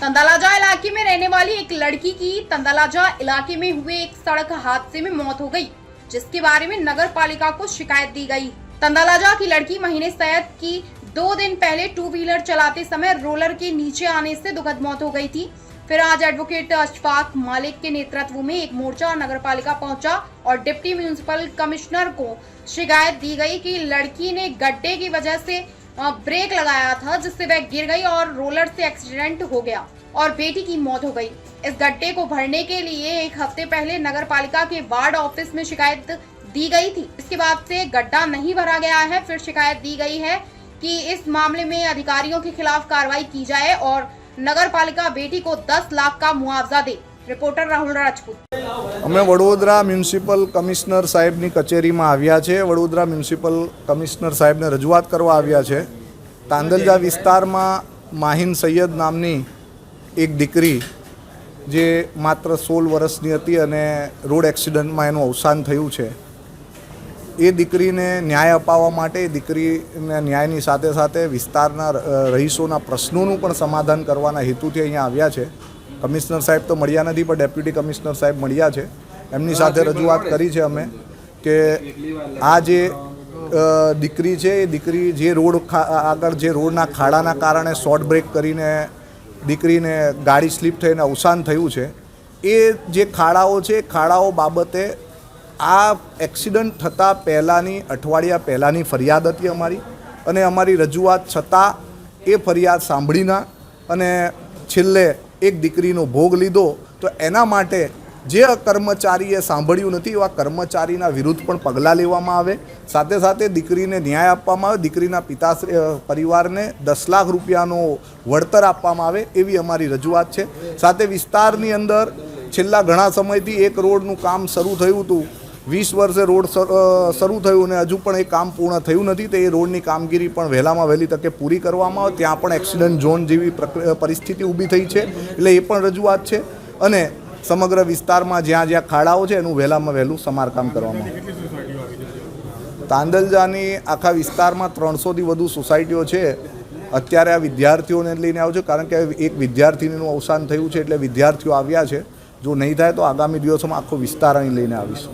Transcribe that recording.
तंदालाजा इलाके में रहने वाली एक लड़की की तंदालाजा इलाके में हुए एक सड़क हादसे में मौत हो गई, जिसके बारे में नगर पालिका को शिकायत दी गई। तंदालाजा की लड़की महीने सैयद की 2 दिन पहले 2 व्हीलर चलाते समय रोलर के नीचे आने से दुखद मौत हो गई थी। फिर आज एडवोकेट अशफाक मालिक के नेतृत्व में एक मोर्चा नगर पालिका पहुंचा और डिप्टी म्यूनिसिपल कमिश्नर को शिकायत दी गई कि लड़की ने गड्ढे की वजह से ब्रेक लगाया था, जिससे वह गिर गई और रोलर से एक्सीडेंट हो गया और बेटी की मौत हो गई। इस गड्ढे को भरने के लिए एक हफ्ते पहले नगर पालिका के वार्ड ऑफिस में शिकायत दी गई थी। इसके बाद से गड्ढा नहीं भरा गया है। फिर शिकायत दी गई है कि इस मामले में अधिकारियों के खिलाफ कार्रवाई की जाए और नगर पालिका बेटी को 10 लाख का मुआवजा दे। रिपोर्टर राहुल राजपूत। અમે વડોદરા મ્યુનિસિપલ કમિશનર સાહેબની કચેરીમાં આવ્યા છે। વડોદરા મ્યુનિસિપલ કમિશનર સાહેબને રજૂઆત કરવા આવ્યા છે। તાંદલજા વિસ્તારમાં માહિન સૈયદ નામની એક દીકરી જે માત્ર 16 વર્ષની હતી અને રોડ એક્સિડન્ટમાં એનું અવસાન થયું છે। એ દીકરીને ન્યાય અપાવવા માટે દીકરીને ન્યાયની સાથે સાથે વિસ્તારના રહીશોના પ્રશ્નોનું પણ સમાધાન કરવાના હેતુથી અહીંયા આવ્યા છે। કમિશનર સાહેબ તો મળ્યા નથી, પણ ડેપ્યુટી કમિશનર સાહેબ મળ્યા છે। એમની સાથે રજૂઆત કરી છે અમે કે આ જે દીકરી છે એ દીકરી જે રોડ આગળ જે રોડના ખાડાના કારણે શોર્ટ બ્રેક કરીને દીકરીને ગાડી સ્લીપ થઈને અવસાન થયું છે, એ જે ખાડાઓ છે એ ખાડાઓ બાબતે આ એક્સિડન્ટ થતાં પહેલાંની અઠવાડિયા પહેલાંની ફરિયાદ હતી અમારી, અને અમારી રજૂઆત છતાં એ ફરિયાદ સાંભળીના અને છેલ્લે એક દીકરીનો ભોગ લીધો। તો એના માટે જે કર્મચારીએ સાંભળ્યું નથી એવા કર્મચારીના વિરુદ્ધ પણ પગલાં લેવામાં આવે, સાથે સાથે દીકરીને ન્યાય આપવામાં આવે, દીકરીના પિતાશ્રી પરિવારને 10 લાખ રૂપિયાનો વળતર આપવામાં આવે એવી અમારી રજૂઆત છે। સાથે વિસ્તારની અંદર છેલ્લા ઘણા સમયથી એક રોડનું કામ શરૂ થયું હતું, 20 વર્ષે રોડ શરૂ થયું અને હજુ પણ એ કામ પૂર્ણ થયું નથી। તો એ રોડની કામગીરી પણ વહેલામાં વહેલી તકે પૂરી કરવામાં આવે। ત્યાં પણ એક્સિડન્ટ ઝોન જેવી પરિસ્થિતિ ઊભી થઈ છે, એટલે એ પણ રજૂઆત છે। અને સમગ્ર વિસ્તારમાં જ્યાં જ્યાં ખાડાઓ છે એનું વહેલામાં વહેલું સમારકામ કરવામાં આવે। તાંદલજાની આખા વિસ્તારમાં 300થી વધુ સોસાયટીઓ છે। અત્યારે આ વિદ્યાર્થીઓને લઈને આવ્યો છે, કારણ કે એક વિદ્યાર્થીનીનું અવસાન થયું છે, એટલે વિદ્યાર્થીઓ આવ્યા છે। જો નહીં થાય તો આગામી દિવસોમાં આખો વિસ્તાર અહીં લઈને આવીશું।